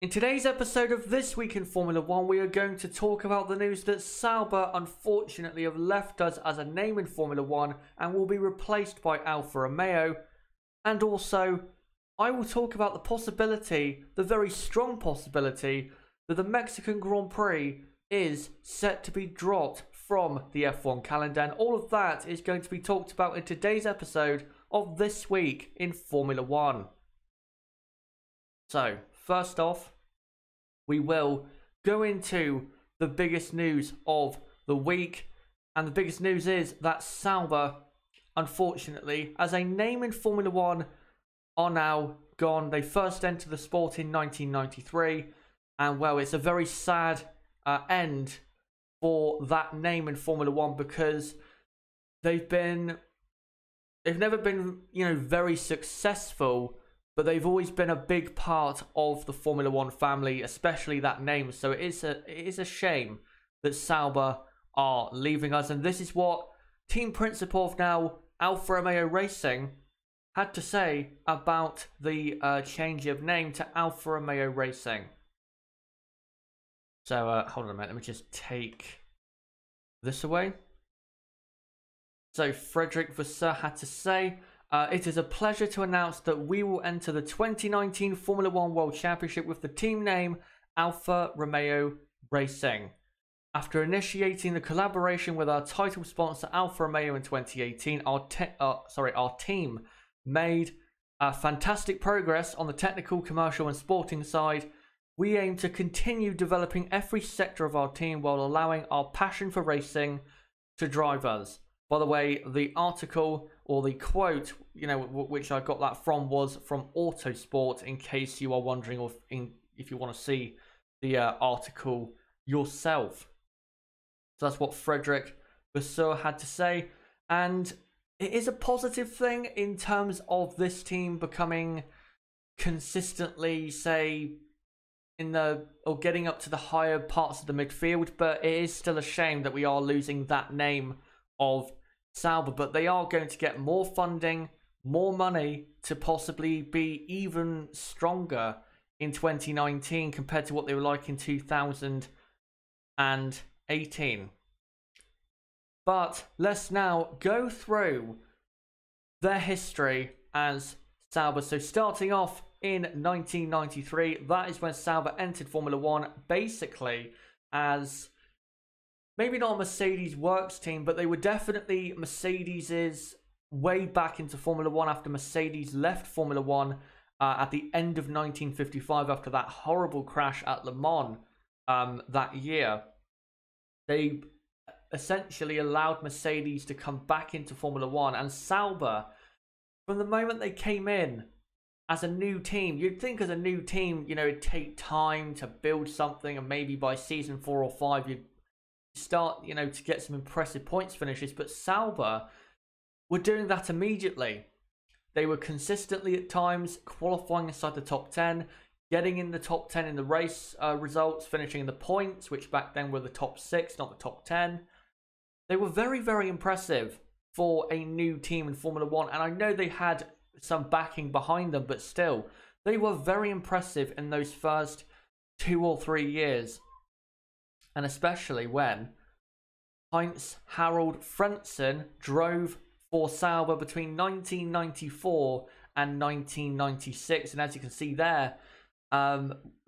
In today's episode of This Week in Formula One, we are going to talk about the news that Sauber unfortunately have left us as a name in Formula One and will be replaced by Alfa Romeo. And also, I will talk about the possibility, the very strong possibility, that the Mexican Grand Prix is set to be dropped from the F1 calendar. And all of that is going to be talked about in today's episode of This Week in Formula One. So, first off, we will go into the biggest news of the week. And the biggest news is that Sauber, unfortunately, as a name in Formula One, are now gone. They first entered the sport in 1993. And, well, it's a very sad end for that name in Formula One because they've never been, very successful, but they've always been a big part of the Formula One family, especially that name. So it is a shame that Sauber are leaving us. And this is what team principal of now Alfa Romeo Racing had to say about the change of name to Alfa Romeo Racing. So hold on a minute, let me just take this away. So Frederick Vasseur had to say, it is a pleasure to announce that we will enter the 2019 Formula One World Championship with the team name Alfa Romeo Racing. After initiating the collaboration with our title sponsor Alfa Romeo in 2018, our team made fantastic progress on the technical, commercial and sporting side. We aim to continue developing every sector of our team while allowing our passion for racing to drive us. By the way, the article or the quote, which I got that from was from Autosport, in case you are wondering if you want to see the article yourself. So that's what Frederick Vasseur had to say. And it is a positive thing in terms of this team becoming consistently, say, getting up to the higher parts of the midfield, but it is still a shame that we are losing that name of Sauber. But they are going to get more funding, more money to possibly be even stronger in 2019 compared to what they were like in 2018. But let's now go through their history as Sauber. So starting off in 1993, that is when Sauber entered Formula One, basically as maybe not a Mercedes works team, but they were definitely Mercedes's way back into Formula One after Mercedes left Formula One at the end of 1955 after that horrible crash at Le Mans that year. They essentially allowed Mercedes to come back into Formula One, and Sauber, from the moment they came in as a new team, you'd think as a new team, it'd take time to build something, and maybe by season 4 or 5, you'd start, to get some impressive points finishes. But Sauber were doing that immediately. They were consistently at times qualifying inside the top 10, getting in the top 10 in the race results, finishing in the points, which back then were the top 6, not the top 10. They were very, very impressive for a new team in Formula One, and I know they had some backing behind them, but still, they were very impressive in those first 2 or 3 years. And especially when Heinz-Harald Frentzen drove for Sauber between 1994 and 1996. And as you can see there,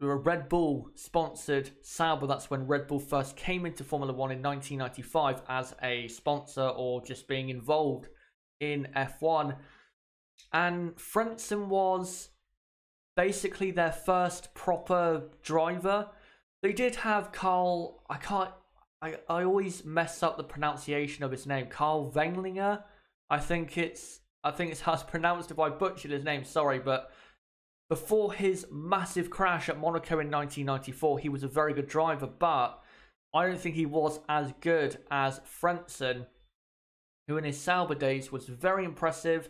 Red Bull sponsored Sauber. That's when Red Bull first came into Formula One in 1995 as a sponsor or just being involved in F1. And Frentzen was basically their first proper driver. They did have Carl, I always mess up the pronunciation of his name, Carl Wenglinger. I think it's how it's pronounced. If I butchered his name, sorry, but before his massive crash at Monaco in 1994, he was a very good driver, but I don't think he was as good as Frentzen, who in his Sauber days was very impressive.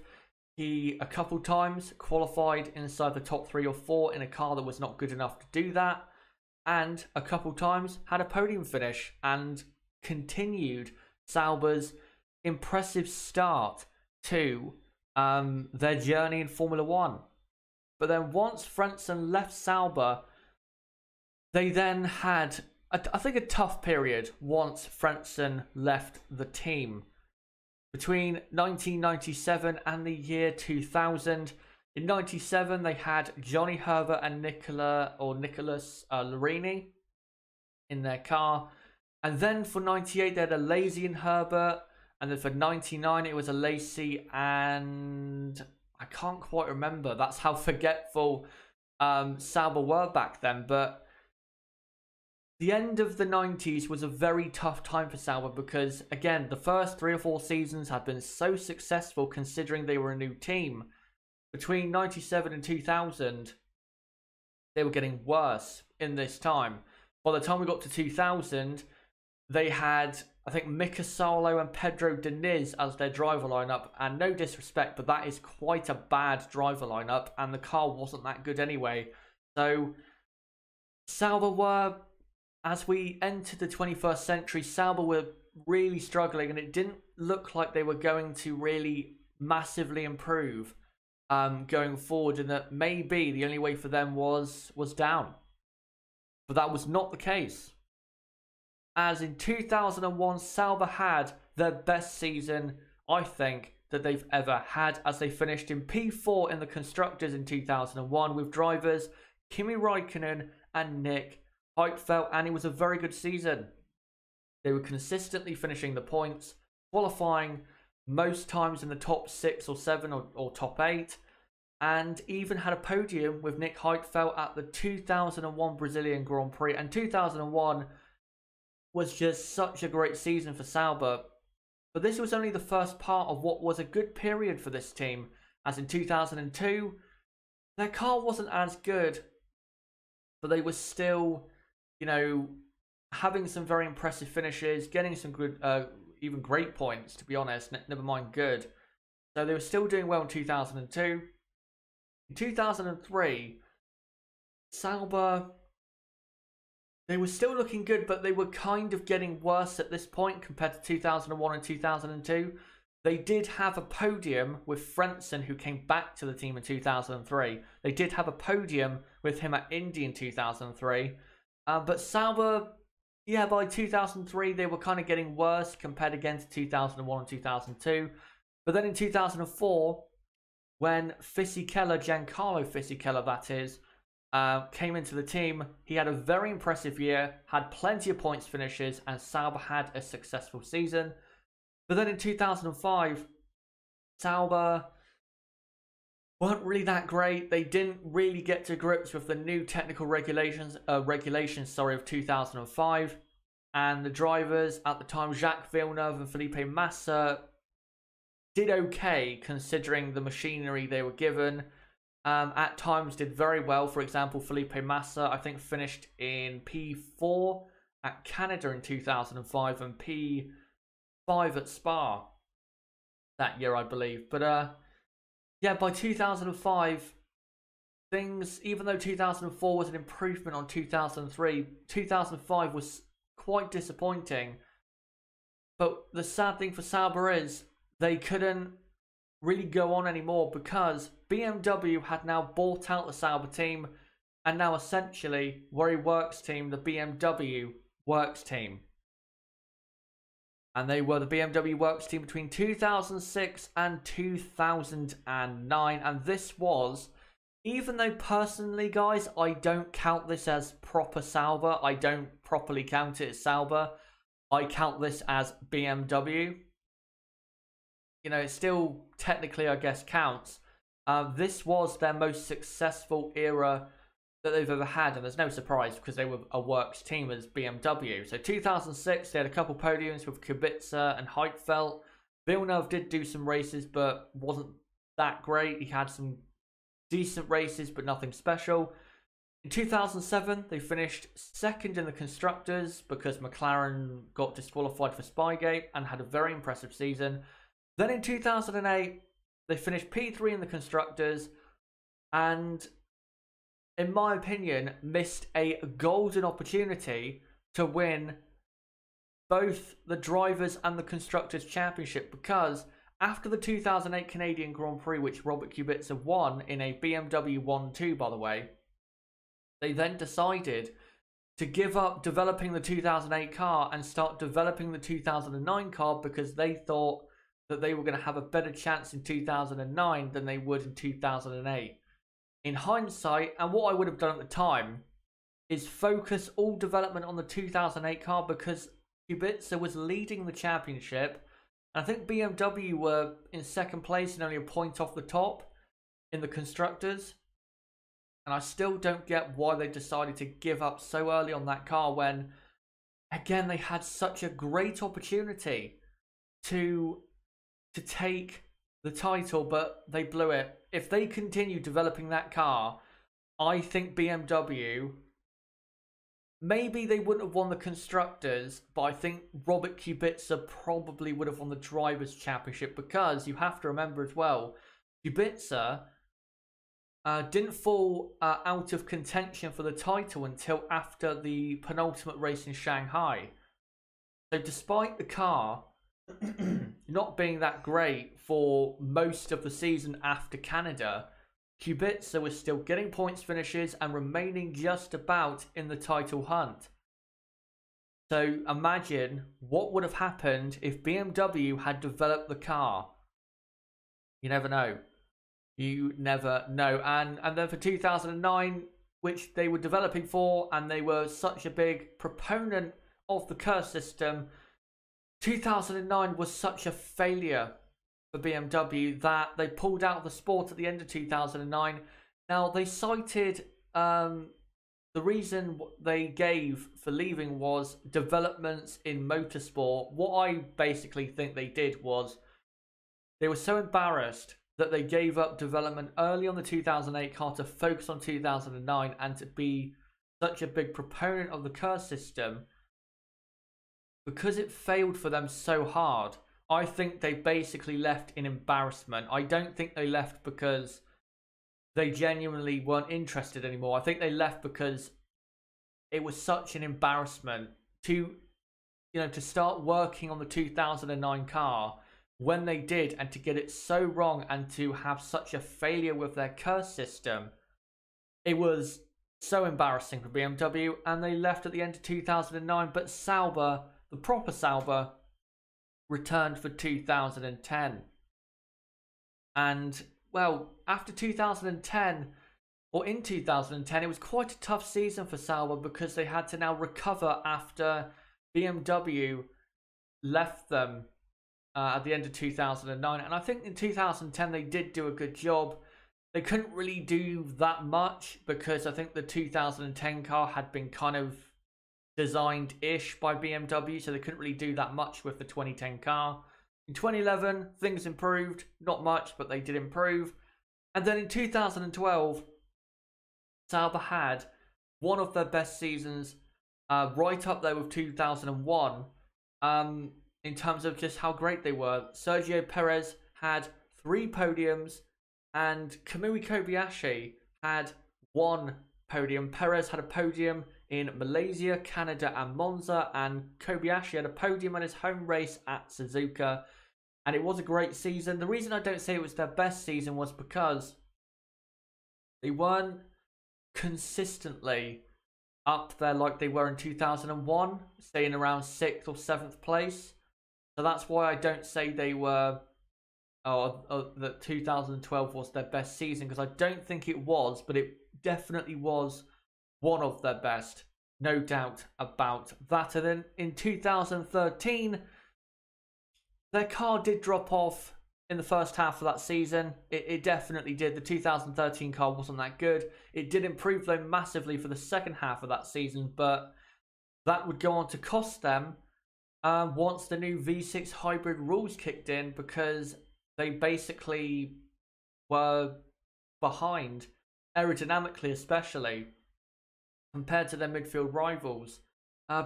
He, a couple times, qualified inside the top 3 or 4 in a car that was not good enough to do that. And a couple times had a podium finish and continued Sauber's impressive start to their journey in Formula One. But then once Frentzen left Sauber, They then had, I think, a tough period once Frentzen left the team. Between 1997 and the year 2000, in 97 they had Johnny Herbert and Nicholas Larini in their car. And then for 98 they had a Lazy and Herbert. And then for 99 it was a Lacey and I can't quite remember. That's how forgetful Sauber were back then. But the end of the 90s was a very tough time for Sauber because, again, the first 3 or 4 seasons had been so successful considering they were a new team. Between 97 and 2000, they were getting worse in this time. By the time we got to 2000, they had, I think, Mika Salo and Pedro Diniz as their driver lineup. And no disrespect, but that is quite a bad driver lineup. And the car wasn't that good anyway. So, Sauber were... As we entered the 21st century, Sauber were really struggling and it didn't look like they were going to really massively improve going forward, and that maybe the only way for them was down. But that was not the case. As in 2001, Sauber had their best season, I think, that they've ever had, as they finished in P4 in the Constructors in 2001 with drivers Kimi Räikkönen and Nick Heidfeld, and it was a very good season. They were consistently finishing the points, qualifying most times in the top 6 or 7 or top 8, and even had a podium with Nick Heidfeld at the 2001 Brazilian Grand Prix. And 2001 was just such a great season for Sauber. But this was only the first part of what was a good period for this team, as in 2002, their car wasn't as good, but they were still, you know, having some very impressive finishes, getting some good, even great points, to be honest, never mind good. So they were still doing well in 2002. In 2003, Sauber, they were still looking good, but they were kind of getting worse at this point compared to 2001 and 2002. They did have a podium with Frentzen, who came back to the team in 2003. They did have a podium with him at Indy in 2003. But Sauber, yeah, by 2003, they were kind of getting worse compared again to 2001 and 2002. But then in 2004, when Giancarlo Fisichella, that is, came into the team, he had a very impressive year, had plenty of points finishes, and Sauber had a successful season. But then in 2005, Sauber weren't really that great. They didn't really get to grips with the new technical regulations of 2005. And the drivers at the time, Jacques Villeneuve and Felipe Massa, did okay considering the machinery they were given. At times did very well. For example, Felipe Massa, I think, finished in P4 at Canada in 2005 and P5 at Spa that year, I believe. But yeah, by 2005, things, even though 2004 was an improvement on 2003, 2005 was quite disappointing. But the sad thing for Sauber is they couldn't really go on anymore because BMW had now bought out the Sauber team and now essentially were a works team, the BMW works team. And they were the BMW works team between 2006 and 2009. And this was, even though personally, guys, I don't count this as proper Sauber. I don't properly count it as Sauber. I count this as BMW. You know, it still technically, I guess, counts. This was their most successful era that they've ever had, and there's no surprise because they were a works team as BMW. So 2006, they had a couple podiums with Kubica and Heidfeld. Villeneuve did do some races, but wasn't that great. He had some decent races, but nothing special. In 2007, they finished second in the Constructors because McLaren got disqualified for Spygate and had a very impressive season. Then in 2008, they finished P3 in the Constructors and, in my opinion, missed a golden opportunity to win both the Drivers' and the Constructors' Championship, because after the 2008 Canadian Grand Prix, which Robert Kubica won in a BMW 1-2, by the way, they then decided to give up developing the 2008 car and start developing the 2009 car because they thought that they were going to have a better chance in 2009 than they would in 2008. In hindsight, and what I would have done at the time, is focus all development on the 2008 car because Kubica was leading the championship. And I think BMW were in second place and only a point off the top in the constructors. And I still don't get why they decided to give up so early on that car when, again, they had such a great opportunity to take the title, but they blew it. If they continue developing that car, I think BMW, maybe they wouldn't have won the constructors, but I think Robert Kubica probably would have won the drivers' championship because you have to remember as well, Kubica didn't fall out of contention for the title until after the penultimate race in Shanghai. So despite the car not being that great for most of the season after Canada, Kubica was still getting points finishes and remaining just about in the title hunt. So imagine what would have happened if BMW had developed the car. You never know. You never know. And then for 2009, which they were developing for, and they were such a big proponent of the curse system, 2009 was such a failure for BMW that they pulled out of the sport at the end of 2009. Now, they cited the reason they gave for leaving was developments in motorsport. What I basically think they did was they were so embarrassed that they gave up development early on the 2008 car to focus on 2009 and to be such a big proponent of the curse system. Because it failed for them so hard, I think they basically left in embarrassment. I don't think they left because they genuinely weren't interested anymore. I think they left because it was such an embarrassment to start working on the 2009 car when they did, and to get it so wrong and to have such a failure with their curse system. It was so embarrassing for BMW, and they left at the end of 2009. But Sauber, the proper Sauber, returned for 2010. And, well, after 2010, or in 2010, it was quite a tough season for Sauber because they had to now recover after BMW left them at the end of 2009. And I think in 2010 they did do a good job. They couldn't really do that much because I think the 2010 car had been kind of designed-ish by BMW, so they couldn't really do that much with the 2010 car. In 2011, things improved. Not much, but they did improve. And then in 2012, Sauber had one of their best seasons, right up there with 2001, in terms of just how great they were. Sergio Perez had 3 podiums, and Kamui Kobayashi had 1 podium. Perez had a podium in Malaysia, Canada, and Monza, and Kobayashi had a podium on his home race at Suzuka. And it was a great season. The reason I don't say it was their best season was because they weren't consistently up there like they were in 2001, staying around 6th or 7th place. So that's why I don't say they were, that 2012 was their best season, because I don't think it was, but it definitely was one of their best, no doubt about that. And then in 2013, their car did drop off in the first half of that season. It definitely did. The 2013 car wasn't that good. It did improve though massively for the second half of that season, but that would go on to cost them once the new V6 hybrid rules kicked in, because they basically were behind, aerodynamically especially, compared to their midfield rivals,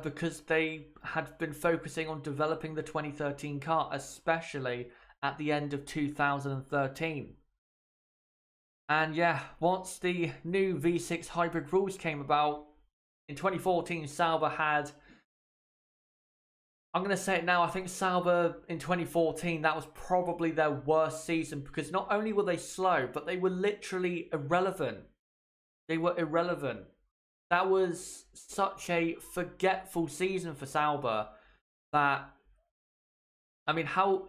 because they had been focusing on developing the 2013 car, especially at the end of 2013. And yeah, once the new V6 hybrid rules came about, in 2014, Sauber had, I'm going to say it now, I think Sauber in 2014, that was probably their worst season, because not only were they slow, but they were literally irrelevant. They were irrelevant. that was such a forgetful season for Sauber that, I mean, how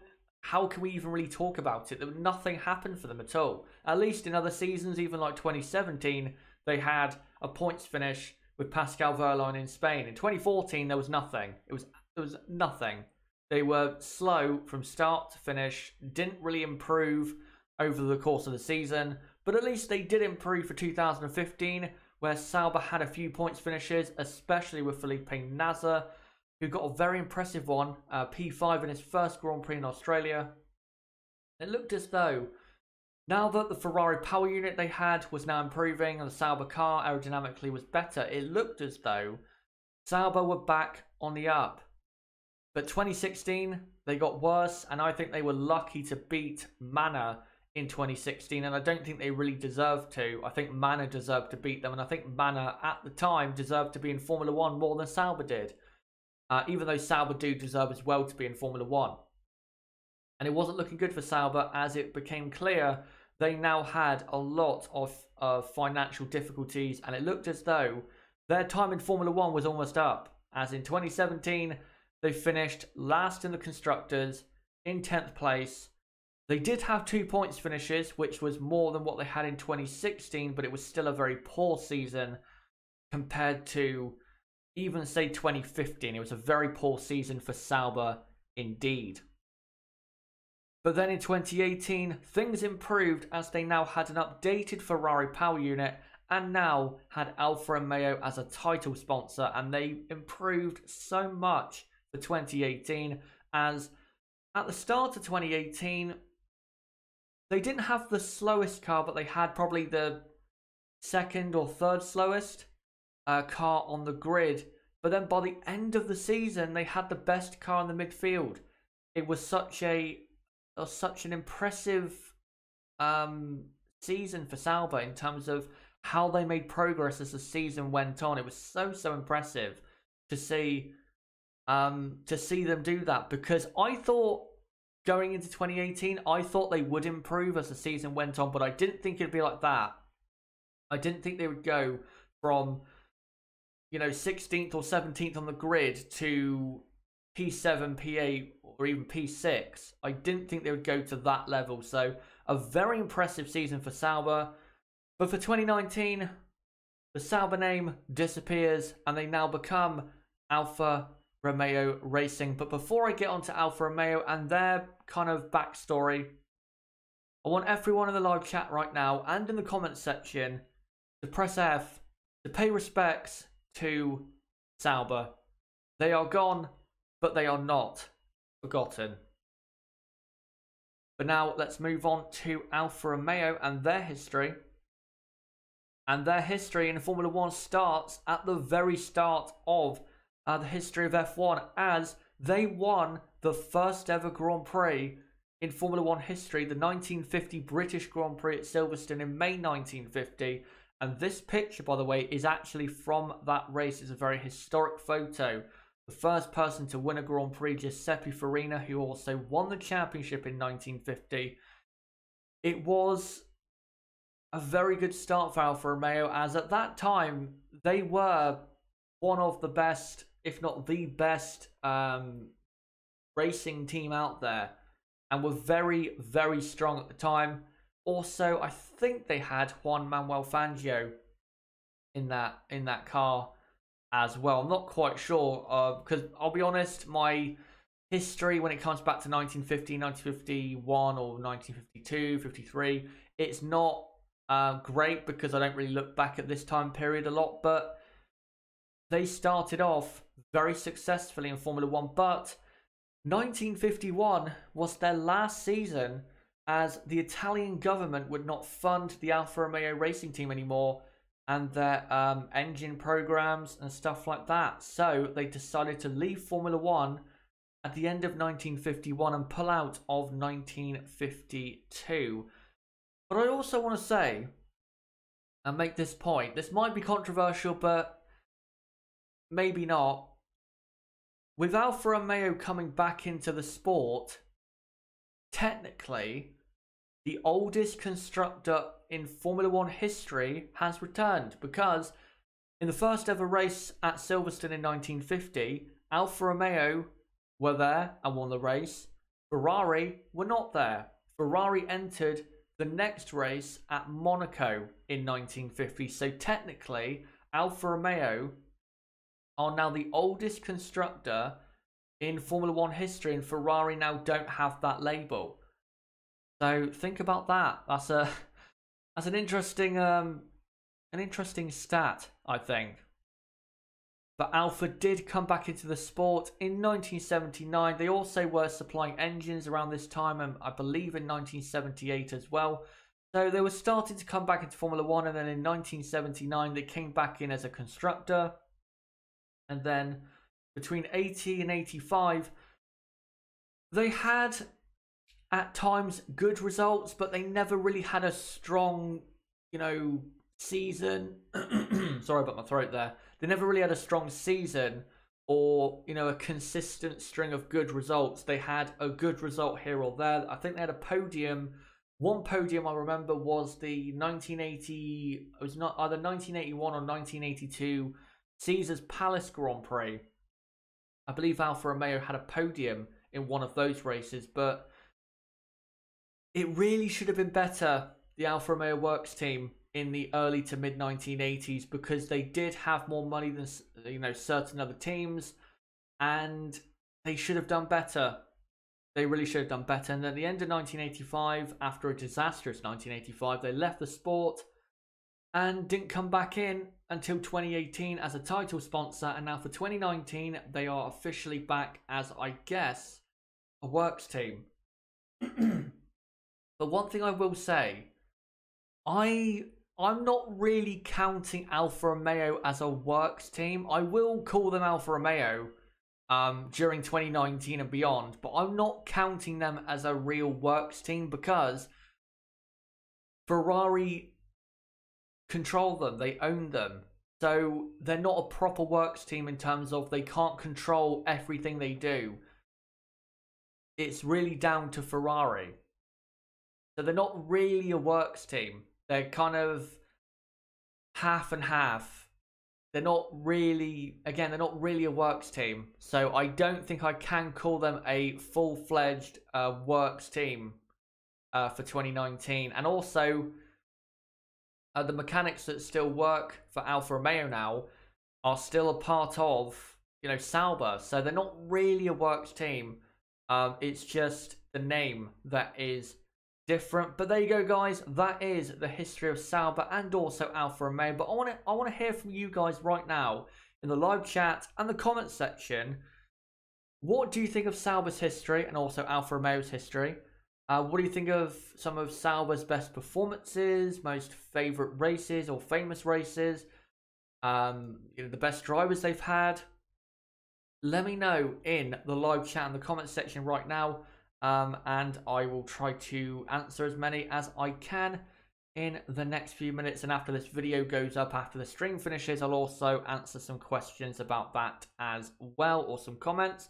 can we even really talk about it? Nothing happened for them at all. At least in other seasons, even like 2017, they had a points finish with Pascal Wehrlein in Spain. In 2014, there was nothing. It was nothing. They were slow from start to finish, didn't really improve over the course of the season, but at least they did improve for 2015, where Sauber had a few points finishes, especially with Felipe Nasr, who got a very impressive one, P5 in his first Grand Prix in Australia. It looked as though, now that the Ferrari power unit they had was now improving and the Sauber car aerodynamically was better, it looked as though Sauber were back on the up. But 2016, they got worse, and I think they were lucky to beat Manor in 2016, and I don't think they really deserved to. I think Manor deserved to beat them, and I think Manor at the time deserved to be in Formula 1 more than Sauber did. Even though Sauber do deserve as well to be in Formula 1. And it wasn't looking good for Sauber, as it became clear they now had a lot of financial difficulties, and it looked as though their time in Formula 1 was almost up. As in 2017, they finished last in the Constructors, in 10th place. They did have 2 points finishes, which was more than what they had in 2016, but it was still a very poor season compared to even say 2015. It was a very poor season for Sauber indeed. But then in 2018, things improved as they now had an updated Ferrari power unit and now had Alfa Romeo as a title sponsor, and they improved so much for 2018, as at the start of 2018, they didn't have the slowest car, but they had probably the second or third slowest car on the grid. But then by the end of the season, they had the best car in the midfield. It was such an impressive season for Sauber in terms of how they made progress as the season went on. It was so impressive to see them do that, because I thought going into 2018, I thought they would improve as the season went on, but I didn't think it'd be like that. I didn't think they would go from 16th or 17th on the grid to P7, P8, or even P6. I didn't think they would go to that level. So a very impressive season for Sauber. But for 2019, the Sauber name disappears and they now become Alfa Romeo Racing. But before I get onto Alfa Romeo and their kind of backstory, I want everyone in the live chat right now and in the comments section to press F to pay respects to Sauber. They are gone, but they are not forgotten. But now let's move on to Alfa Romeo and their history. And their history in Formula 1 starts at the very start of the history of F1, as they won the first ever Grand Prix in Formula 1 history, the 1950 British Grand Prix at Silverstone in May 1950. And this picture, by the way, is actually from that race. It's a very historic photo. The first person to win a Grand Prix, Giuseppe Farina, who also won the championship in 1950. It was a very good start for Alfa Romeo, as at that time, they were one of the best, if not the best, racing team out there, and were very strong at the time. Also, I think they had Juan Manuel Fangio in that car as well. I'm not quite sure, because I'll be honest, my history when it comes back to 1950, 1951, or 1952, 53, it's not great, because I don't really look back at this time period a lot. But they started off very successfully in Formula 1, but 1951 was their last season, as the Italian government would not fund the Alfa Romeo Racing team anymore and their engine programs and stuff like that. So they decided to leave Formula 1 at the end of 1951 and pull out of 1952. But I also want to say and make this point. This might be controversial, but maybe not. With Alfa Romeo coming back into the sport, technically, the oldest constructor in Formula 1 history has returned, because In the first ever race at Silverstone in 1950, Alfa Romeo were there and won the race. Ferrari were not there. Ferrari entered the next race at Monaco in 1950. So technically, Alfa Romeo are now the oldest constructor in Formula One history, and Ferrari now don't have that label. So think about that. That's an interesting stat, I think. But Alfa did come back into the sport in 1979. They also were supplying engines around this time, and I believe in 1978 as well. So they were starting to come back into Formula One, and then in 1979 they came back in as a constructor. And then between 80 and 85, they had at times good results, but they never really had a strong, season. Sorry about my throat there. They never really had a strong season or, a consistent string of good results. They had a good result here or there. I think they had a podium. One podium I remember was the 1980, it was not either 1981 or 1982 Caesar's Palace Grand Prix. I believe Alfa Romeo had a podium in one of those races, but it really should have been better, the Alfa Romeo Works team, in the early to mid 1980s, because they did have more money than certain other teams, and they should have done better. They really should have done better. And at the end of 1985, after a disastrous 1985, they left the sport and didn't come back in until 2018 as a title sponsor. And now for 2019, they are officially back as, I guess, a works team. But one thing I will say, I'm not really counting Alfa Romeo as a works team. I will call them Alfa Romeo during 2019 and beyond, but I'm not counting them as a real works team because Ferrari control them, they own them. So they're not a proper works team in terms of they can't control everything they do. It's really down to Ferrari. So they're not really a works team. They're kind of half and half. They're not really, again, they're not really a works team. So I don't think I can call them a full-fledged works team for 2019. And also, the mechanics that still work for Alfa Romeo now are still a part of, Sauber. So they're not really a works team. It's just the name that is different. But there you go, guys. That is the history of Sauber and also Alfa Romeo. But I want to hear from you guys right now in the live chat and the comments section. What do you think of Sauber's history and also Alfa Romeo's history? What do you think of some of Sauber's best performances, most favorite races or famous races? The best drivers they've had. Let me know in the live chat and the comments section right now. And I will try to answer as many as I can in the next few minutes. And after this video goes up, after the stream finishes, I'll also answer some questions about that as well, or some comments.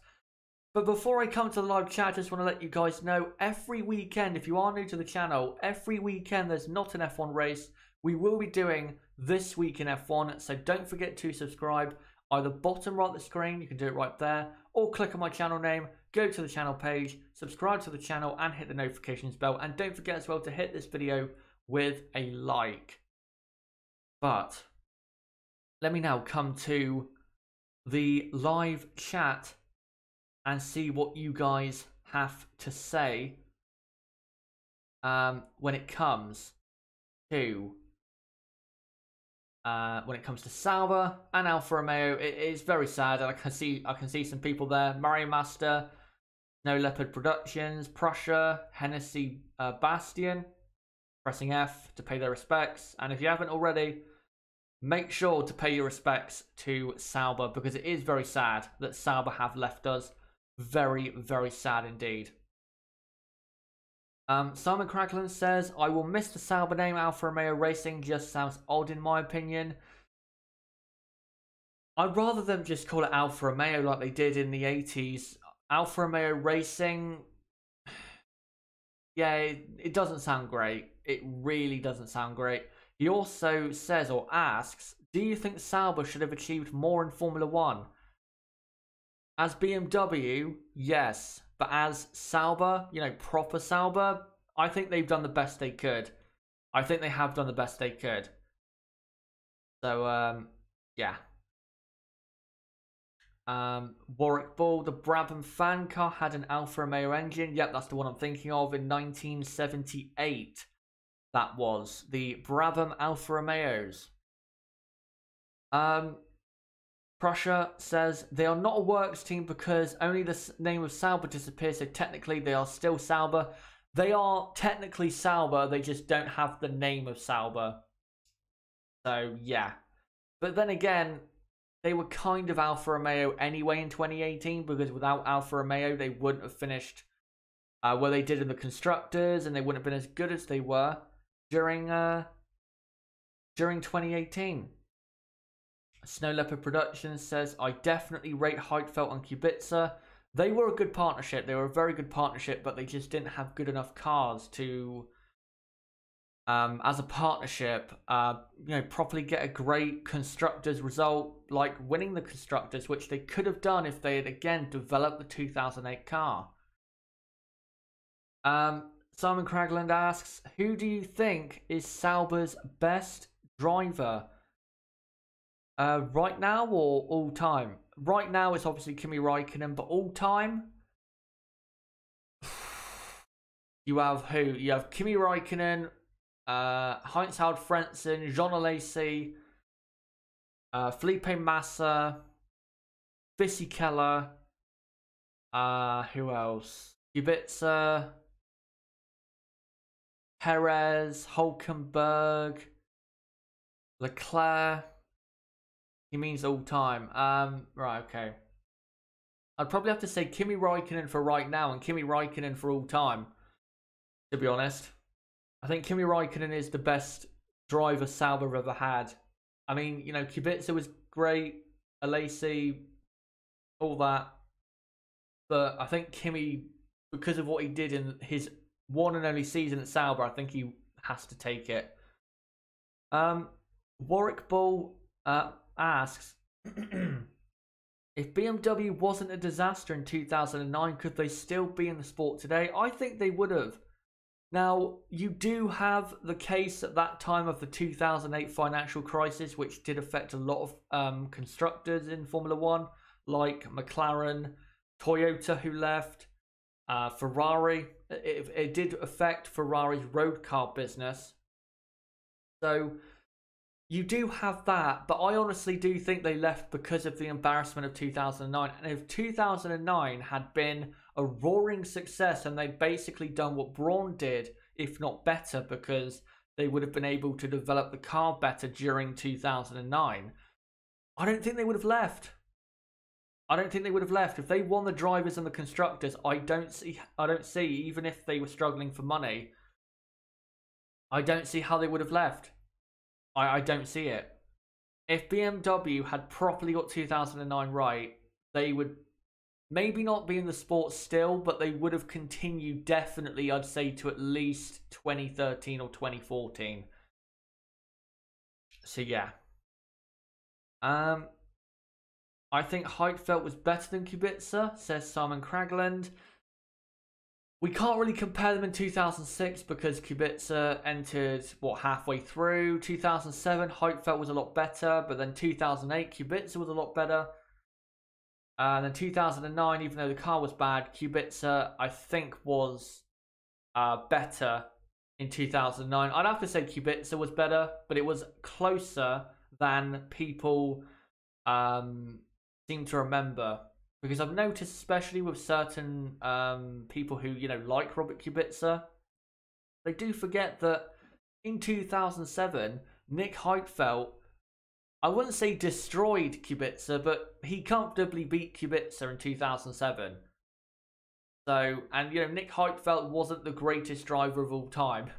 But before I come to the live chat, I just want to let you guys know, every weekend, if you are new to the channel, every weekend there's not an F1 race. We will be doing This Week in F1, so don't forget to subscribe. Either bottom right of the screen, you can do it right there, or click on my channel name, go to the channel page, subscribe to the channel and hit the notifications bell. And don't forget as well to hit this video with a like. But let me now come to the live chat and see what you guys have to say when it comes to Sauber and Alfa Romeo. It is very sad. I can see some people there. Mario Master, No Leopard Productions, Prussia, Hennessy Bastian, pressing F to pay their respects. And if you haven't already, make sure to pay your respects to Sauber, because it is very sad that Sauber have left us. Very, very sad indeed. Simon Cracklin says, I will miss the Sauber name. Alfa Romeo Racing just sounds odd in my opinion. I'd rather them just call it Alfa Romeo like they did in the 80s. Alfa Romeo Racing, yeah, it doesn't sound great. It really doesn't sound great. He also says or asks, do you think Sauber should have achieved more in Formula 1? As BMW, yes. But as Sauber, proper Sauber, I think they've done the best they could. I think they have done the best they could. So, yeah. Warwick Bull, the Brabham fan car had an Alfa Romeo engine. Yep, that's the one I'm thinking of. In 1978, that was the Brabham Alfa Romeos. Prussia says they are not a works team because only the name of Sauber disappears, so technically they are still Sauber. They are technically Sauber, they just don't have the name of Sauber. So, yeah. But then again, they were kind of Alfa Romeo anyway in 2018, because without Alfa Romeo, they wouldn't have finished where they did in the Constructors, and they wouldn't have been as good as they were during 2018. Snow Leopard Productions says, I definitely rate Heidfeld and Kubica. They were a good partnership. They were a very good partnership, but they just didn't have good enough cars to, as a partnership, properly get a great Constructors result, like winning the Constructors, which they could have done if they had, again, developed the 2008 car. Simon Cragland asks, who do you think is Sauber's best driver? Right now or all time? Right now it's obviously Kimi Räikkönen, but all time, you have who? You have Kimi Räikkönen, Heinz-Harald Frentzen, Jean Alesi, Felipe Massa, Fisichella, who else? Kubica, Perez, Hulkenberg, Leclerc. He means all time. Right, okay. I'd probably have to say Kimi Räikkönen for right now and Kimi Räikkönen for all time, to be honest. I think Kimi Räikkönen is the best driver Sauber ever had. I mean, Kubica was great, Alesi, all that. But I think Kimi, because of what he did in his one and only season at Sauber, I think he has to take it. Warwick Bull asks, if BMW wasn't a disaster in 2009, could they still be in the sport today? I think they would have. Now, you do have the case at that time of the 2008 financial crisis, which did affect a lot of constructors in Formula 1, like McLaren, Toyota, who left, Ferrari. It did affect Ferrari's road car business. So you do have that, but I honestly do think they left because of the embarrassment of 2009. And if 2009 had been a roaring success and they'd basically done what Brawn did, if not better, because they would have been able to develop the car better during 2009, I don't think they would have left. I don't think they would have left. If they won the drivers and the constructors, I don't see, even if they were struggling for money, I don't see how they would have left. I don't see it. If BMW had properly got 2009 right, they would maybe not be in the sport still, but they would have continued definitely, I'd say, to at least 2013 or 2014. So, yeah. I think Heidfeld was better than Kubica, says Simon Cragland. We can't really compare them in 2006 because Kubica entered, halfway through. 2007, Heidfeld was a lot better, but then 2008, Kubica was a lot better. And then 2009, even though the car was bad, Kubica, I think, was better in 2009. I'd have to say Kubica was better, but it was closer than people seem to remember. Because I've noticed, especially with certain people who, like Robert Kubica, they do forget that in 2007, Nick Heidfeld, I wouldn't say destroyed Kubica, but he comfortably beat Kubica in 2007. So, and, Nick Heidfeld wasn't the greatest driver of all time.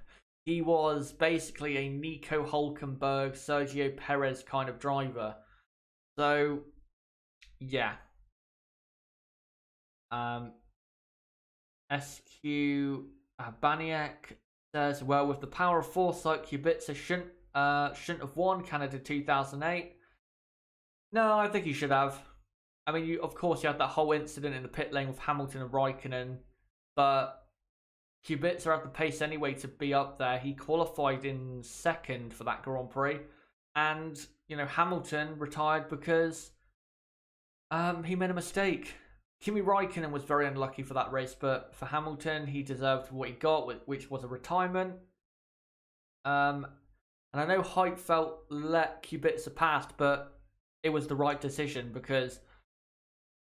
He was basically a Nico Hulkenberg, Sergio Perez kind of driver. So, yeah. SQ Baniak says, well, with the power of foresight, Kubica shouldn't shouldn't have won Canada 2008. No, I think he should have. I mean, of course, you had that whole incident in the pit lane with Hamilton and Raikkonen, but Kubica had the pace anyway to be up there. He qualified in second for that Grand Prix, and Hamilton retired because he made a mistake. Kimi Raikkonen was very unlucky for that race, but for Hamilton, he deserved what he got, which was a retirement. And I know Heidfeld let Kubica pass, but it was the right decision because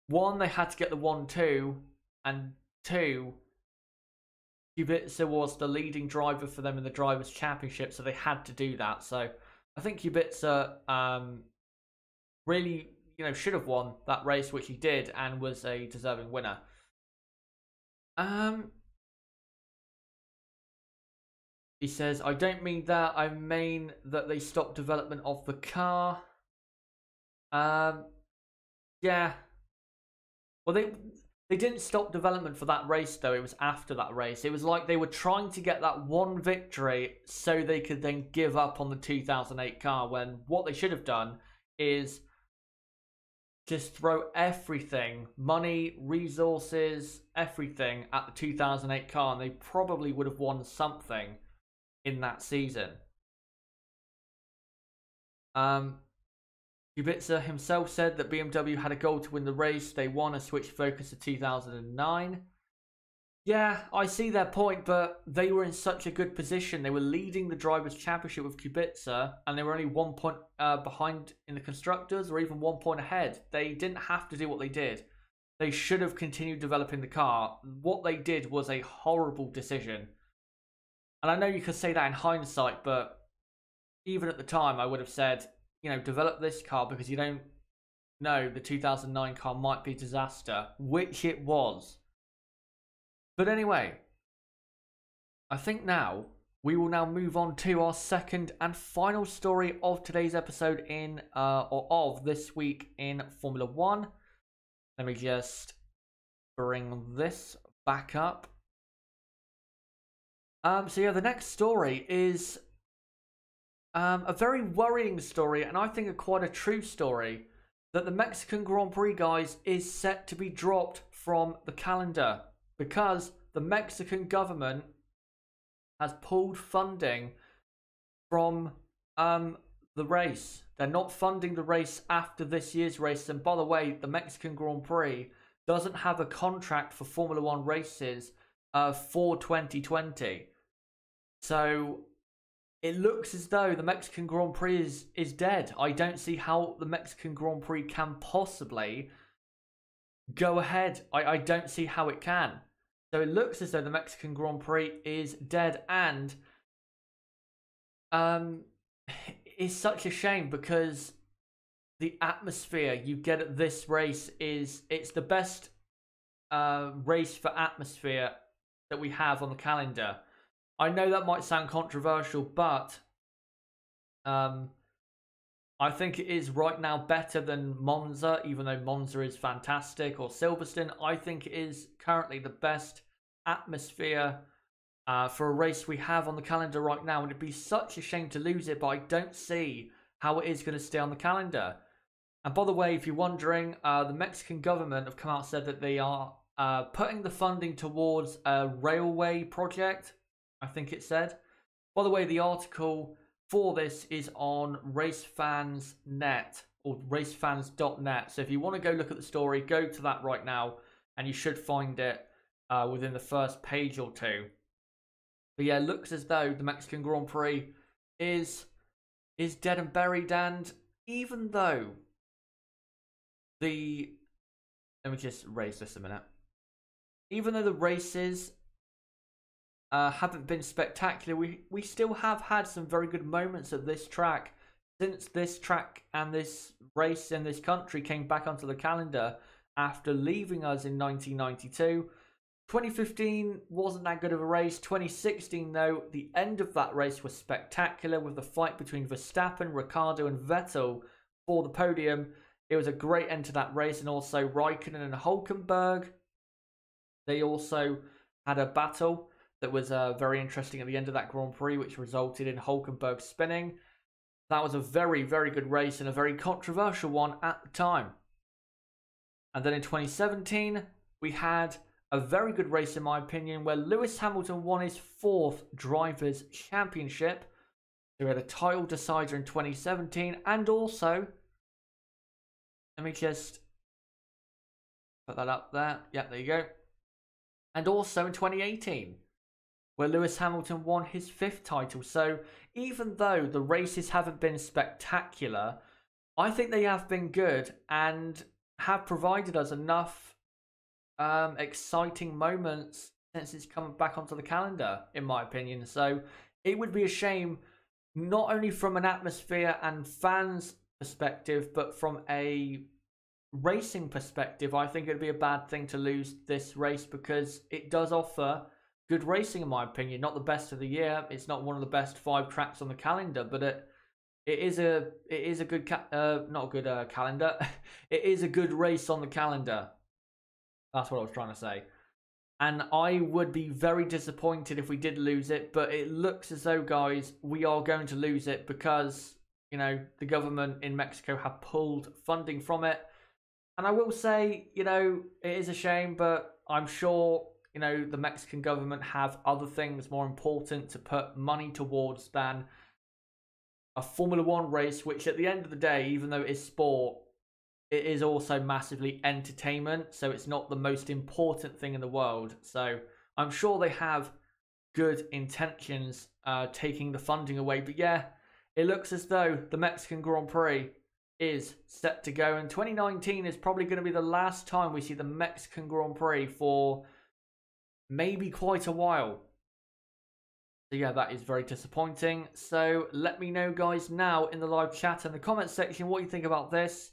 one, they had to get the 1-2, and two, Kubica was the leading driver for them in the Drivers' Championship, so they had to do that. So I think Kubica really, should have won that race, which he did, and was a deserving winner. He says, I don't mean that. I mean that they stopped development of the car. Yeah. Well, they didn't stop development for that race, though. It was after that race. It was like they were trying to get that one victory so they could then give up on the 2008 car, when what they should have done is just throw everything, money, resources, everything at the 2008 car, and they probably would have won something in that season. Kubica himself said that BMW had a goal to win the race. They won and switched focus to 2009. Yeah, I see their point, but they were in such a good position. They were leading the Drivers' Championship with Kubica, and they were only 1 point behind in the Constructors, or even 1 point ahead. They didn't have to do what they did. They should have continued developing the car. What they did was a horrible decision. And I know you could say that in hindsight, but even at the time, I would have said, develop this car because you don't know the 2009 car might be a disaster, which it was. But anyway, I think now we will now move on to our second and final story of today's episode or of this week in Formula One. Let me just bring this back up. So yeah, the next story is a very worrying story, and I think quite a true story, that the Mexican Grand Prix, guys, is set to be dropped from the calendar because the Mexican government has pulled funding from the race. They're not funding the race after this year's race. And by the way, the Mexican Grand Prix doesn't have a contract for Formula One races for 2020. So it looks as though the Mexican Grand Prix is dead. I don't see how the Mexican Grand Prix can possibly go ahead. I don't see how it can. So it looks as though the Mexican Grand Prix is dead, and it's such a shame because the atmosphere you get at this race it's the best race for atmosphere that we have on the calendar. I know that might sound controversial, but I think it is right now better than Monza, even though Monza is fantastic, or Silverstone. I think it is currently the best atmosphere for a race we have on the calendar right now, and it'd be such a shame to lose it, but I don't see how it is going to stay on the calendar. And by the way, if you're wondering, the Mexican government have come out and said that they are putting the funding towards a railway project, I think it said. By the way, the article for this is on RaceFans.net or racefans.net. So if you want to go look at the story, go to that right now, and you should find it within the first page or two. But yeah, it looks as though the Mexican Grand Prix is dead and buried, and even though let me just raise this a minute. Even though the races haven't been spectacular, we still have had some very good moments at this track since this track and this race in this country came back onto the calendar after leaving us in 1992. 2015 wasn't that good of a race. 2016, though, the end of that race was spectacular with the fight between Verstappen, Ricciardo and Vettel for the podium. It was a great end to that race, and also Raikkonen and Hülkenberg. They also had a battle that was very interesting at the end of that Grand Prix, which resulted in Hülkenberg spinning. That was a very, very good race and a very controversial one at the time. And then in 2017, we had a very good race, in my opinion, where Lewis Hamilton won his 4th Drivers' Championship. So we had a title decider in 2017, and also, let me just put that up there. Yeah, there you go. And also in 2018, where Lewis Hamilton won his 5th title. So even though the races haven't been spectacular, I think they have been good and have provided us enough exciting moments since it's come back onto the calendar, in my opinion. So it would be a shame, not only from an atmosphere and fans perspective, but from a racing perspective. I think it'd be a bad thing to lose this race, because it does offer good racing, in my opinion. Not the best of the year. It's not one of the best 5 tracks on the calendar, but it is a good not a good calendar. It is a good race on the calendar. That's what I was trying to say. And I would be very disappointed if we did lose it, but it looks as though, guys, we are going to lose it, because, you know, the government in Mexico have pulled funding from it. And I will say, you know, it is a shame, but I'm sure, you know, the Mexican government have other things more important to put money towards than a Formula One race, which at the end of the day, even though it is sport, it is also massively entertainment. So it's not the most important thing in the world. So I'm sure they have good intentions taking the funding away. But yeah, it looks as though the Mexican Grand Prix is set to go. And 2019 is probably going to be the last time we see the Mexican Grand Prix for maybe quite a while. So yeah, that is very disappointing. So let me know, guys, now in the live chat and the comment section what you think about this,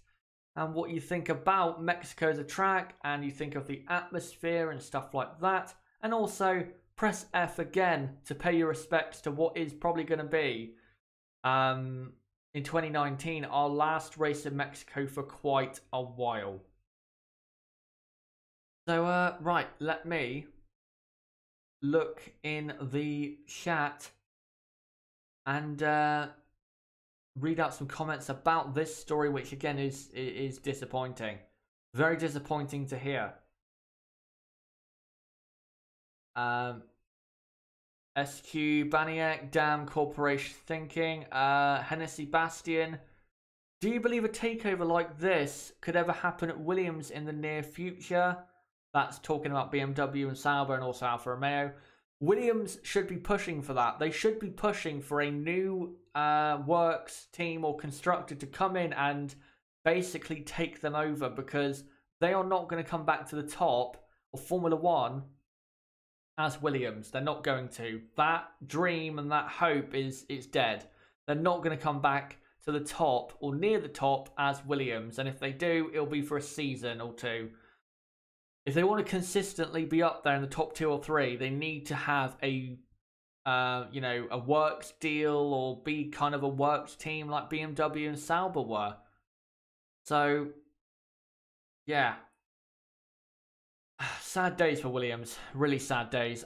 and what you think about Mexico as a track, and you think of the atmosphere and stuff like that. And also press F again to pay your respects to what is probably going to be in 2019 our last race in Mexico for quite a while. So right, let me look in the chat and read out some comments about this story, which again is disappointing. Very disappointing to hear. SQ Baniak, Damn Corporation Thinking, Hennessy Bastion. Do you believe a takeover like this could ever happen at Williams in the near future? That's talking about BMW and Sauber and also Alfa Romeo. Williams should be pushing for that. They should be pushing for a new works team or constructor to come in and basically take them over, because they are not going to come back to the top of Formula One as Williams. They're not going to. That dream and that hope is dead. They're not going to come back to the top or near the top as Williams. And if they do, it'll be for a season or two. If they want to consistently be up there in the top 2 or 3, they need to have a a works deal, or be kind of a works team like BMW and Sauber were. So yeah, sad days for Williams. Really sad days.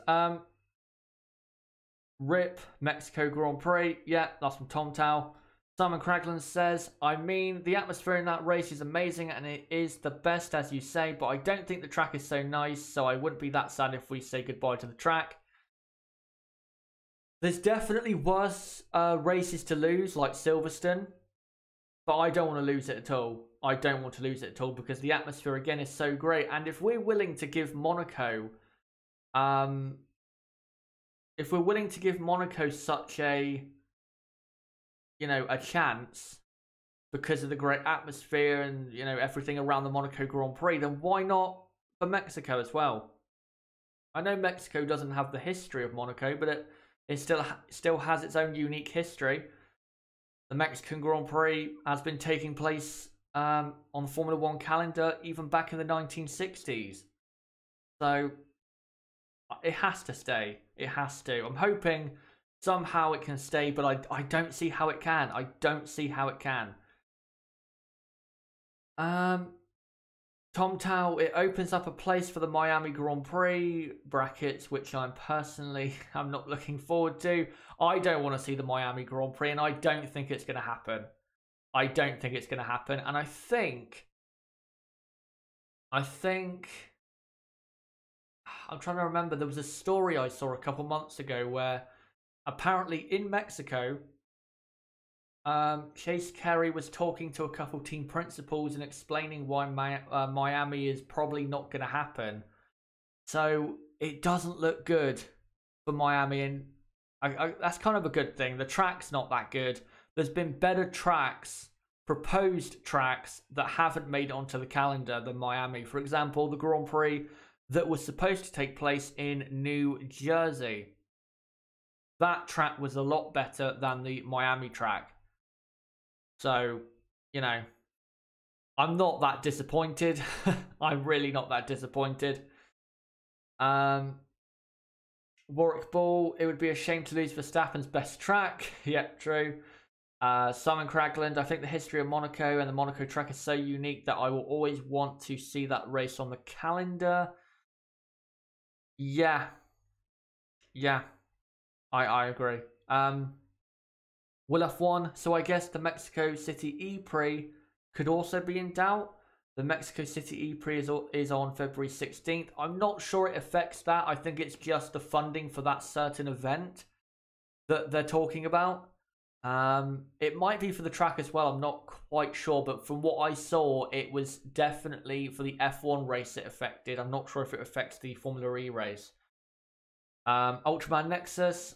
RIP Mexico Grand Prix. Yeah, that's from Tom Tao. Simon Cragland says, I mean, the atmosphere in that race is amazing and it is the best, as you say, but I don't think the track is so nice, so I wouldn't be that sad if we say goodbye to the track. There's definitely worse races to lose, like Silverstone, but I don't want to lose it at all. I don't want to lose it at all, because the atmosphere, again, is so great. And if we're willing to give Monaco, such a chance because of the great atmosphere and, everything around the Monaco Grand Prix, then why not for Mexico as well? I know Mexico doesn't have the history of Monaco, but it still has its own unique history. The Mexican Grand Prix has been taking place on the Formula One calendar even back in the 1960s. So it has to stay. It has to. I'm hoping somehow it can stay, but I don't see how it can. I don't see how it can. Tom Tao, it opens up a place for the Miami Grand Prix brackets, which I'm not looking forward to. I don't want to see the Miami Grand Prix, and I don't think it's going to happen. I don't think it's going to happen, and I think I'm trying to remember, there was a story I saw a couple months ago where apparently in Mexico, Chase Carey was talking to a couple team principals and explaining why Miami is probably not going to happen. So it doesn't look good for Miami, and that's kind of a good thing. The track's not that good. There's been better tracks, proposed tracks, that haven't made it onto the calendar than Miami. For example, the Grand Prix that was supposed to take place in New Jersey. That track was a lot better than the Miami track. So, you know, I'm not that disappointed. I'm really not that disappointed. Warwick Ball, it would be a shame to lose Verstappen's best track. Yep, true. Simon Cragland, I think the history of Monaco and the Monaco track is so unique that I will always want to see that race on the calendar. Yeah. I agree. Will F1, so I guess the Mexico City E-Prix could also be in doubt. The Mexico City E-Prix is on February 16th. I'm not sure it affects that. I think it's just the funding for that certain event that they're talking about. It might be for the track as well. I'm not quite sure, but from what I saw, it was definitely for the F1 race it affected. I'm not sure if it affects the Formula E race. Ultraman Nexus.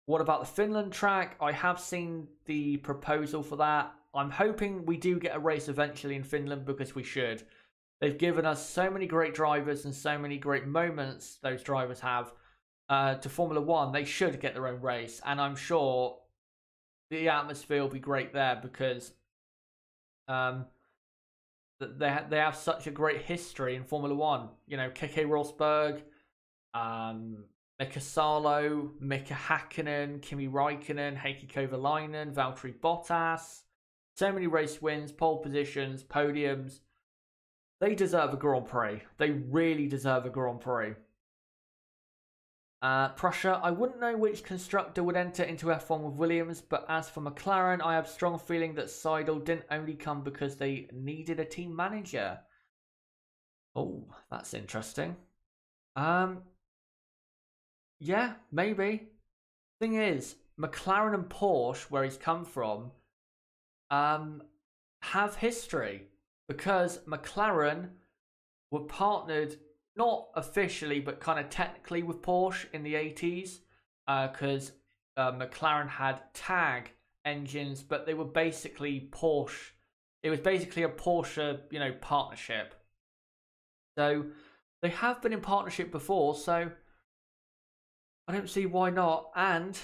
What about the Finland track? I have seen the proposal for that. I'm hoping we do get a race eventually in Finland, because we should. They've given us so many great drivers and so many great moments those drivers have to Formula One. They should get their own race, and I'm sure the atmosphere will be great there, because they have such a great history in Formula One. You know, Keke Rosberg, Mika Salo, Mika Hakkinen, Kimi Räikkönen, Heikki Kovalainen, Valtteri Bottas. So many race wins, pole positions, podiums. They deserve a Grand Prix. They really deserve a Grand Prix. Prussia, I wouldn't know which constructor would enter into F1 with Williams, but as for McLaren, I have a strong feeling that Seidel didn't only come because they needed a team manager. Oh, that's interesting. Yeah, maybe. Thing is, McLaren and Porsche, where he's come from, have history, because McLaren were partnered, not officially, but kind of technically, with Porsche in the 80s, because McLaren had TAG engines, but they were basically Porsche. It was basically a Porsche, partnership. So they have been in partnership before, so I don't see why not. And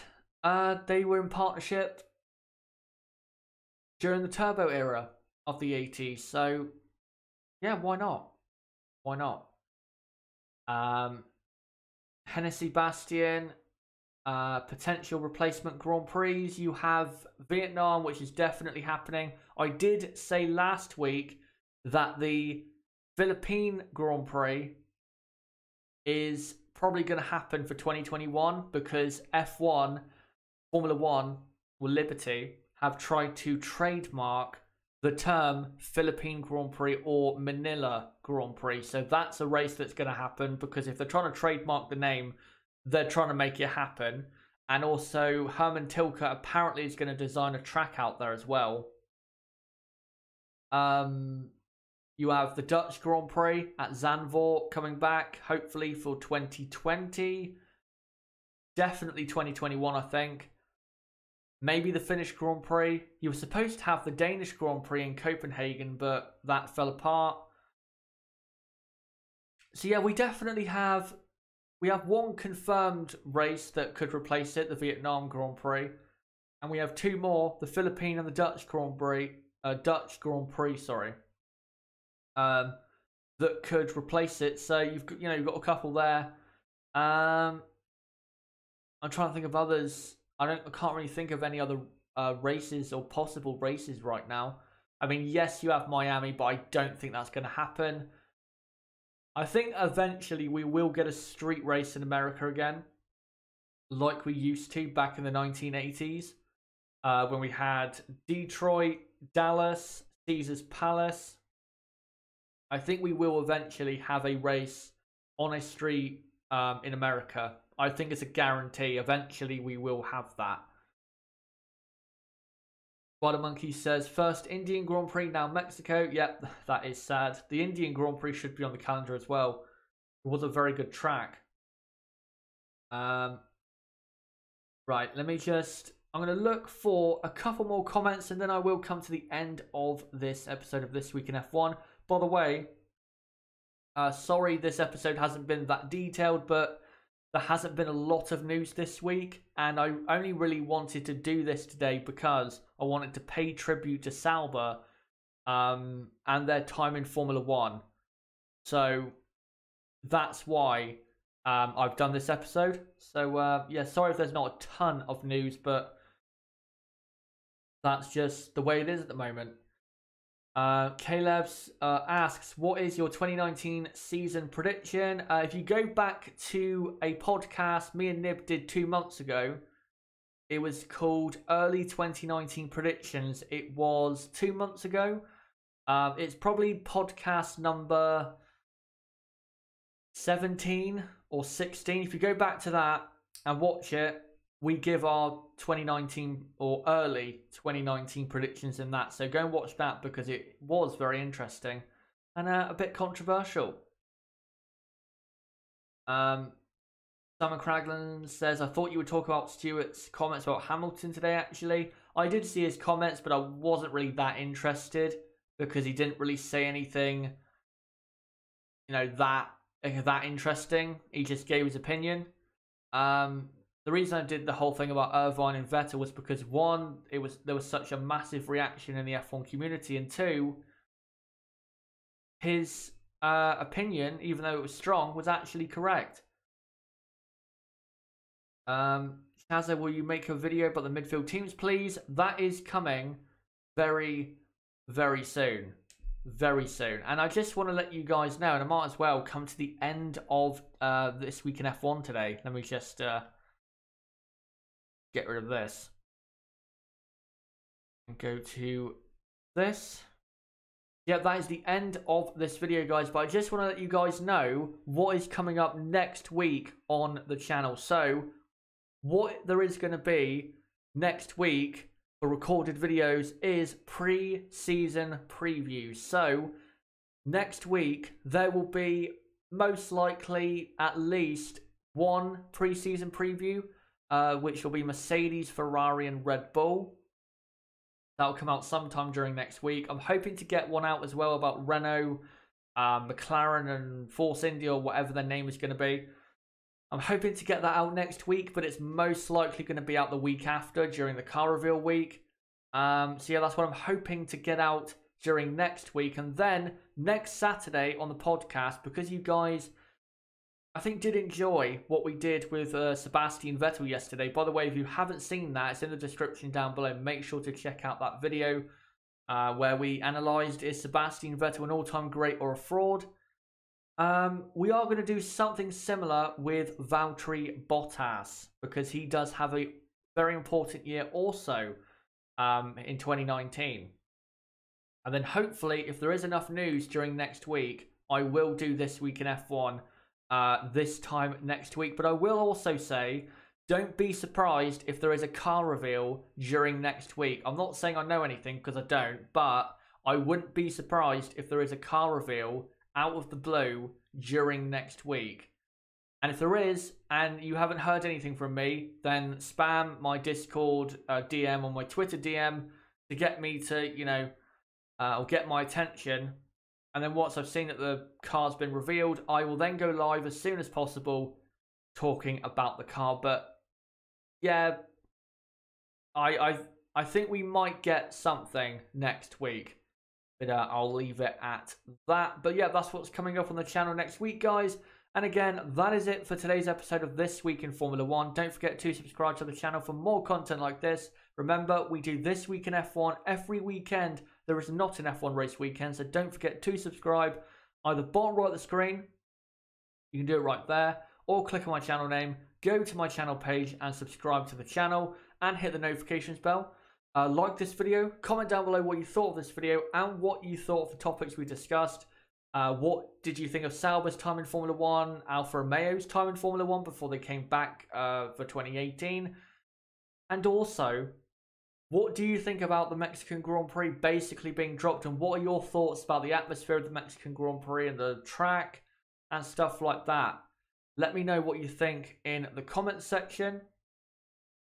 they were in partnership during the turbo era of the 80s. So, yeah, why not? Why not? Hennessy Bastian, potential replacement Grand Prix. You have Vietnam, which is definitely happening. I did say last week that the Philippine Grand Prix is probably going to happen for 2021, because F1, Formula One, or Liberty have tried to trademark the term Philippine Grand Prix or Manila Grand Prix. So that's a race that's going to happen, because if they're trying to trademark the name, they're trying to make it happen. And also, Herman Tilke apparently is going to design a track out there as well. You have the Dutch Grand Prix at Zandvoort coming back, hopefully for 2020. Definitely 2021, I think. Maybe the Finnish Grand Prix. You were supposed to have the Danish Grand Prix in Copenhagen, but that fell apart. So yeah, we definitely have... We have one confirmed race that could replace it, the Vietnam Grand Prix. And we have two more, the Philippine and the Dutch Grand Prix. That could replace it. So you've got a couple there. I'm trying to think of others. I can't really think of any other races or possible races right now. I mean, yes, you have Miami, but I don't think that's going to happen. I think eventually we will get a street race in America again, like we used to back in the 1980s, when we had Detroit, Dallas, Caesar's Palace. I think we will eventually have a race on a street in America. I think it's a guarantee. Eventually we will have that. Spider Monkey says, first Indian Grand Prix, now Mexico. Yep, that is sad. The Indian Grand Prix should be on the calendar as well. It was a very good track. Right, let me just... I'm going to look for a couple more comments and then I will come to the end of this episode of This Week in F1. By the way, sorry this episode hasn't been that detailed, but there hasn't been a lot of news this week, and I only really wanted to do this today because I wanted to pay tribute to Sauber and their time in Formula 1. So that's why I've done this episode. So yeah, sorry if there's not a ton of news, but that's just the way it is at the moment. Caleb asks, what is your 2019 season prediction? If you go back to a podcast me and Nib did 2 months ago, it was called Early 2019 Predictions. It was 2 months ago. It's probably podcast number 17 or 16. If you go back to that and watch it, we give our 2019 or early 2019 predictions in that. So go and watch that because it was very interesting and a bit controversial. Simon Cragland says, I thought you would talk about Stewart's comments about Hamilton today, actually. I did see his comments, but I wasn't really that interested because he didn't really say anything, you know, that interesting. He just gave his opinion. The reason I did the whole thing about Irvine and Vettel was because, one, there was such a massive reaction in the F1 community, and two, his opinion, even though it was strong, was actually correct. Shazza, will you make a video about the midfield teams, please? That is coming very, very soon. Very soon. And I just want to let you guys know, and I might as well come to the end of This Week in F1 today. Let me just... get rid of this and go to this. Yeah, that is the end of this video, guys, but I just want to let you guys know what is coming up next week on the channel. So what there is going to be next week for recorded videos is pre-season previews. So next week there will be most likely at least one pre-season preview, which will be Mercedes, Ferrari, and Red Bull. That'll come out sometime during next week. I'm hoping to get one out as well about Renault, McLaren, and Force India, or whatever their name is going to be. I'm hoping to get that out next week, but it's most likely going to be out the week after, during the car reveal week. So yeah, that's what I'm hoping to get out during next week. And then next Saturday on the podcast, because you guys... I think did enjoy what we did with Sebastian Vettel yesterday. By the way, if you haven't seen that, it's in the description down below. Make sure to check out that video where we analysed, is Sebastian Vettel an all-time great or a fraud? We are going to do something similar with Valtteri Bottas, because he does have a very important year also in 2019. And then hopefully, if there is enough news during next week, I will do This Week in F1 this time next week. But I will also say, don't be surprised if there is a car reveal during next week. I'm not saying I know anything, because I don't, but I wouldn't be surprised if there is a car reveal out of the blue during next week. And if there is, and you haven't heard anything from me, then spam my Discord DM or my Twitter DM to get me to, you know, or get my attention. And then once I've seen that the car's been revealed, I will then go live as soon as possible talking about the car. But yeah, I think we might get something next week. But I'll leave it at that. But yeah, that's what's coming up on the channel next week, guys. And again, that is it for today's episode of This Week in Formula 1. Don't forget to subscribe to the channel for more content like this. Remember, we do This Week in F1 every weekend. There is not an F1 race weekend, so don't forget to subscribe either bottom right of the screen You can do it right there, or click on my channel name, go to my channel page and subscribe to the channel and hit the notifications bell. Like this video, comment down below what you thought of this video and what you thought of the topics we discussed. What did you think of Sauber's time in Formula 1, Alfa Romeo's time in Formula 1 before they came back for 2018? And also, what do you think about the Mexican Grand Prix basically being dropped, and what are your thoughts about the atmosphere of the Mexican Grand Prix and the track and stuff like that? Let me know what you think in the comments section.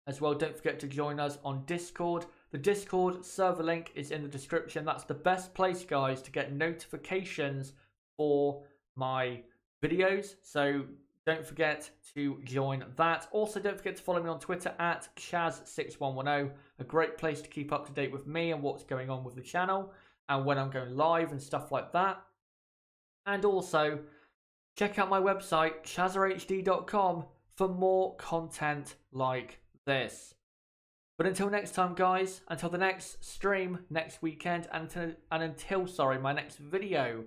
As well, don't forget to join us on Discord. The Discord server link is in the description. That's the best place, guys, to get notifications for my videos. So don't forget to join that. Also, don't forget to follow me on Twitter at Chaz6110. A great place to keep up to date with me and what's going on with the channel and when I'm going live and stuff like that. And also, check out my website, chazerhd.com, for more content like this. But until next time, guys, until the next stream next weekend, and until my next video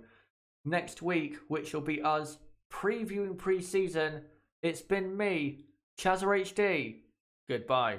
next week, which will be us previewing pre-season, it's been me, ChazerHD. Goodbye.